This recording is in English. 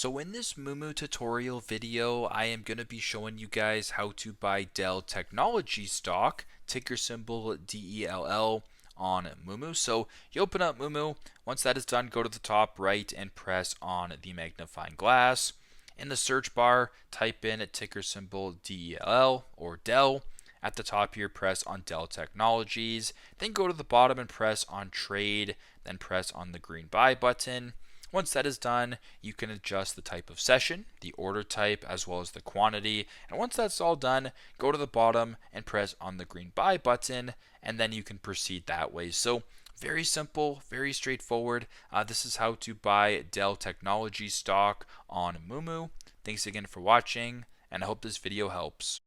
So in this Moomoo tutorial video, I am going to be showing you guys how to buy Dell Technologies stock, ticker symbol DELL on Moomoo. So you open up Moomoo. Once that is done, go to the top right and press on the magnifying glass. In the search bar, type in a ticker symbol DELL or Dell. At the top here, press on Dell Technologies. Then go to the bottom and press on Trade. Then press on the green Buy button. Once that is done, you can adjust the type of session, the order type, as well as the quantity. And once that's all done, go to the bottom and press on the green Buy button, and then you can proceed that way. So very simple, very straightforward. This is how to buy Dell Technologies stock on Moomoo. Thanks again for watching, and I hope this video helps.